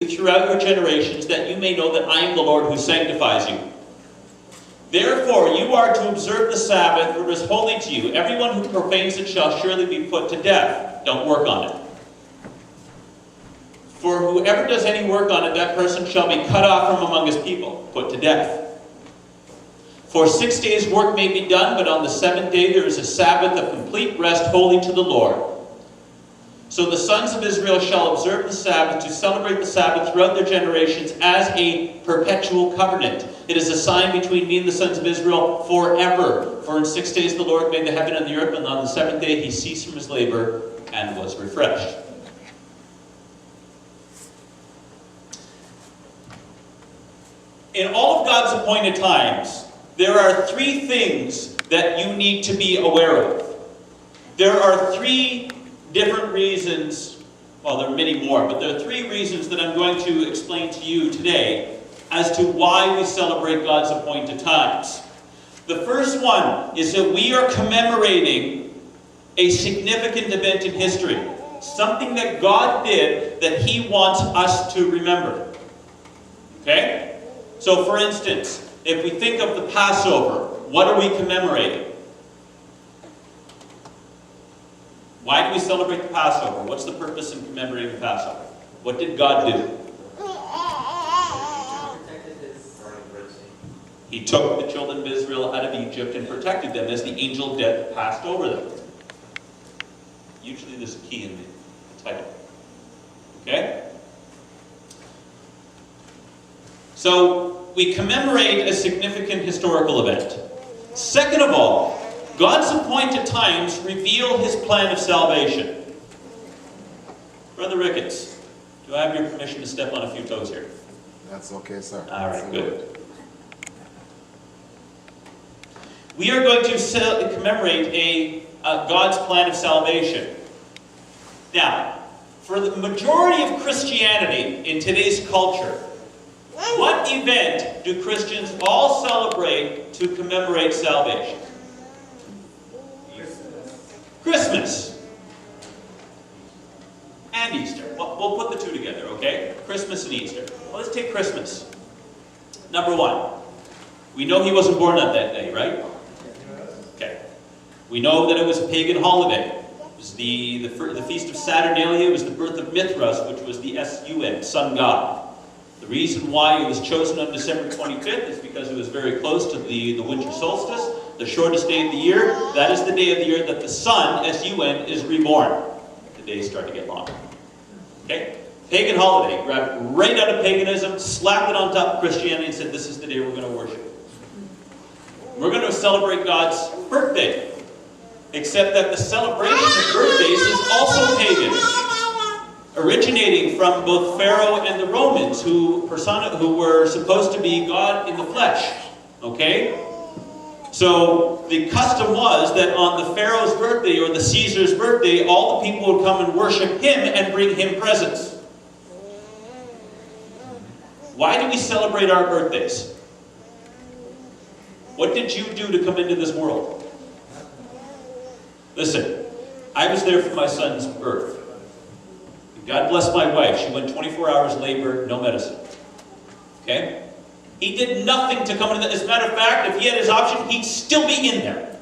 throughout your generations, that you may know that I am the Lord who sanctifies you. Therefore you are to observe the Sabbath, for it is holy to you. Everyone who profanes it shall surely be put to death. Don't work on it. For whoever does any work on it, that person shall be cut off from among his people, put to death. For 6 days work may be done, but on the seventh day there is a Sabbath of complete rest, holy to the Lord. So the sons of Israel shall observe the Sabbath, to celebrate the Sabbath throughout their generations as a perpetual covenant. It is a sign between me and the sons of Israel forever. For in 6 days the Lord made the heaven and the earth, and on the seventh day he ceased from his labor and was refreshed. In all of God's appointed times, there are three things that you need to be aware of. There are three different reasons, well, there are many more, but there are three reasons that I'm going to explain to you today as to why we celebrate God's appointed times. The first one is that we are commemorating a significant event in history, something that God did that He wants us to remember. Okay? So, for instance, if we think of the Passover, what are we commemorating? Why do we celebrate the Passover? What's the purpose in commemorating the Passover? What did God do? He took the children of Israel out of Egypt and protected them as the angel of death passed over them. Usually there's a key in the title. Okay? So, we commemorate a significant historical event. Second of all, God's appointed times reveal His plan of salvation. Brother Ricketts, do I have your permission to step on a few toes here? That's okay, sir. All right, good. We are going to commemorate God's plan of salvation. Now, for the majority of Christianity in today's culture, what event do Christians all celebrate to commemorate salvation? Christmas. And Easter. We'll put the two together, okay? Christmas and Easter. Well, let's take Christmas. Number one. We know He wasn't born on that day, right? Okay. We know that it was a pagan holiday. It was the feast of Saturnalia. It was the birth of Mithras, which was the sun, sun god. The reason why it was chosen on December 25th is because it was very close to the winter solstice, the shortest day of the year. That is the day of the year that the sun, S-U-N, is reborn. The days start to get longer. Okay? Pagan holiday. Grabbed it right out of paganism, slapped it on top of Christianity, and said, this is the day we're going to worship. We're going to celebrate God's birthday. Except that the celebration of birthdays is also pagan, originating from both Pharaoh and the Romans, who were supposed to be God in the flesh. Okay? So the custom was that on the Pharaoh's birthday or the Caesar's birthday, all the people would come and worship him and bring him presents. Why do we celebrate our birthdays? What did you do to come into this world? Listen, I was there for my son's birth. God bless my wife. She went 24 hours labor, no medicine. Okay? He did nothing to come into that. As a matter of fact, if he had his option, he'd still be in there.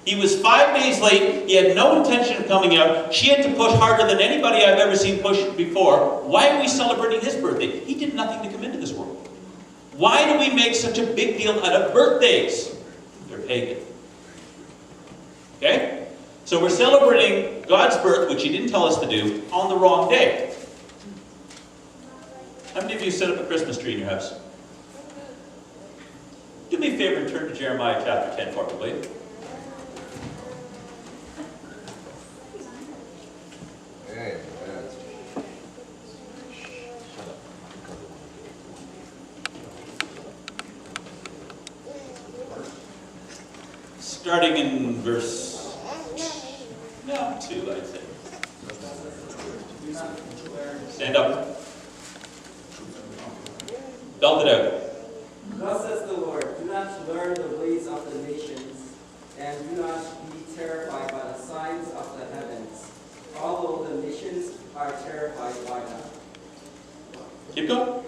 He was 5 days late. He had no intention of coming out. She had to push harder than anybody I've ever seen push before. Why are we celebrating his birthday? He did nothing to come into this world. Why do we make such a big deal out of birthdays? They're pagan. Okay? So we're celebrating God's birth, which He didn't tell us to do, on the wrong day. How many of you set up a Christmas tree in your house? Do me a favor and turn to Jeremiah chapter 10 for me, will you? Starting in verse 2, I'd say. Stand up. Belt it out. Thus says the Lord, do not learn the ways of the nations, and do not be terrified by the signs of the heavens, although the nations are terrified by them. Keep going.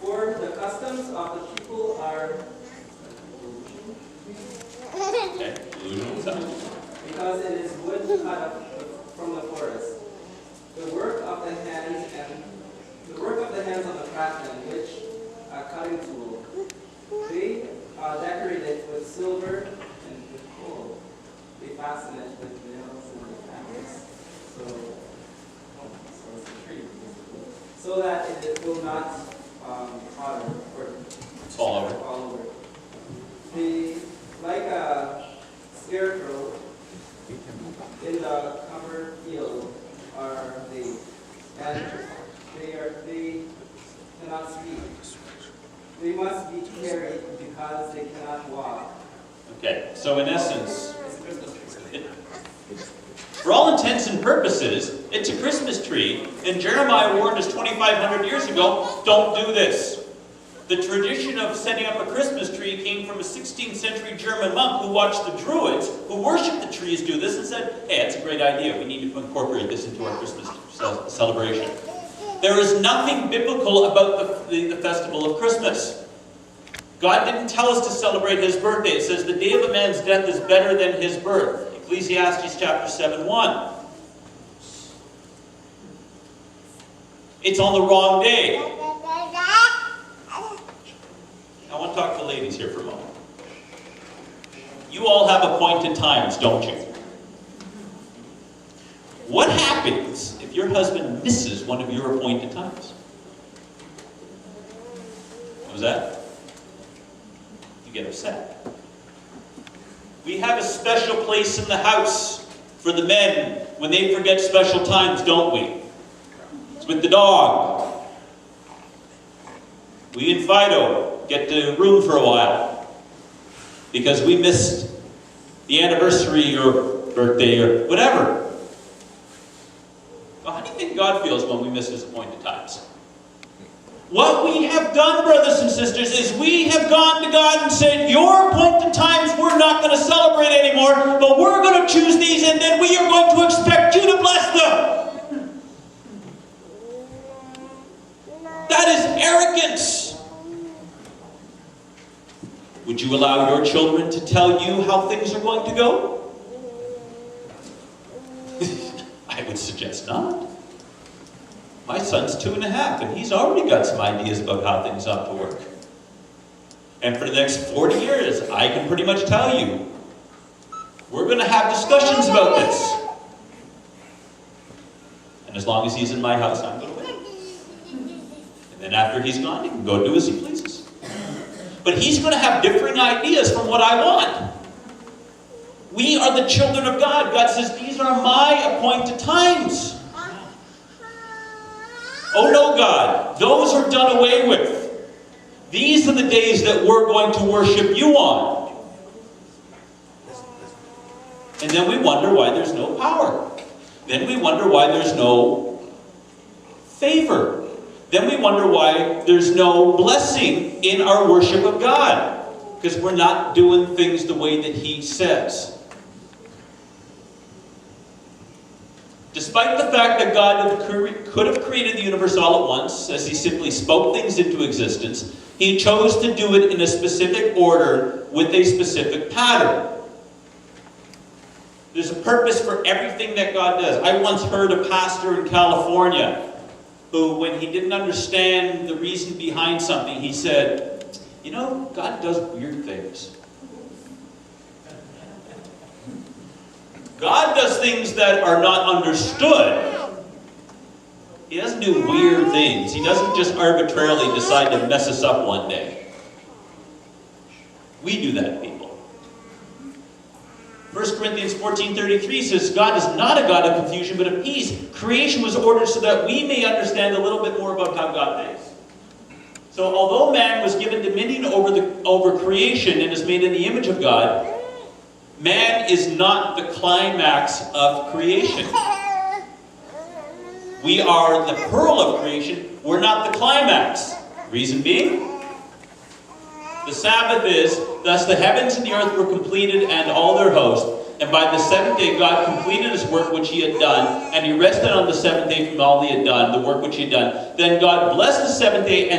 For the customs of the people are Okay. Illusion sound. because it is wood cut up from the forest. The work of the hands of the craftsman, which a cutting tool. They decorate it with silver and with gold. They fasten it with nails and with hammers. So it's a tree, so that it will not totter or Fall over. fall over. They, like a scarecrow in the covered field, are they, and they cannot speak. They must be carried because they cannot walk. Okay, so in essence, for all intents and purposes, it's a Christmas tree, and Jeremiah warned us 2,500 years ago, don't do this. The tradition of setting up a Christmas tree came from a 16th century German monk who watched the Druids, who worshipped the trees, do this and said, hey, that's a great idea. We need to incorporate this into our Christmas celebration. There is nothing biblical about the festival of Christmas. God didn't tell us to celebrate his birthday. It says the day of a man's death is better than his birth. Ecclesiastes chapter 7:1. It's on the wrong day. I want to talk to the ladies here for a moment. You all have appointed times, don't you? What happens if your husband misses one of your appointed times? What was that? You get upset. We have a special place in the house for the men when they forget special times, don't we? It's with the dog. We and Fido get the room for a while because we missed the anniversary or birthday or whatever. Well, how do you think God feels when we miss his appointed times? What we have done, brothers and sisters, is we have gone to God and said, your appointed times we're not going to celebrate anymore, but we're going to choose these and then we are going to expect you to bless them. That is arrogance. Would you allow your children to tell you how things are going to go? I would suggest not. My son's 2.5, and he's already got some ideas about how things ought to work. And for the next 40 years, I can pretty much tell you, we're going to have discussions about this. And as long as he's in my house, I'm going to wait. And then after he's gone, he can go do as he pleases. But he's going to have differing ideas from what I want. We are the children of God. God says, these are my appointed times. Oh no, God, those are done away with. These are the days that we're going to worship you on. And then we wonder why there's no power. Then we wonder why there's no favor. Then we wonder why there's no blessing in our worship of God. Because we're not doing things the way that he says. Despite the fact that God could have created the universe all at once, as he simply spoke things into existence, he chose to do it in a specific order with a specific pattern. There's a purpose for everything that God does. I once heard a pastor in California who, when he didn't understand the reason behind something, he said, you know, God does weird things. God does things that are not understood. He doesn't do weird things. He doesn't just arbitrarily decide to mess us up one day. We do that, people. 1 Corinthians 14:33 says, God is not a God of confusion, but of peace. Creation was ordered so that we may understand a little bit more about how God thinks. So although man was given dominion over creation and is made in the image of God, man is not the climax of creation. We are the pearl of creation. We're not the climax. Reason being, the Sabbath is, thus the heavens and the earth were completed and all their host, And by the seventh day, God completed his work which he had done, and he rested on the seventh day from all he had done, the work which he had done. Then God blessed the seventh day and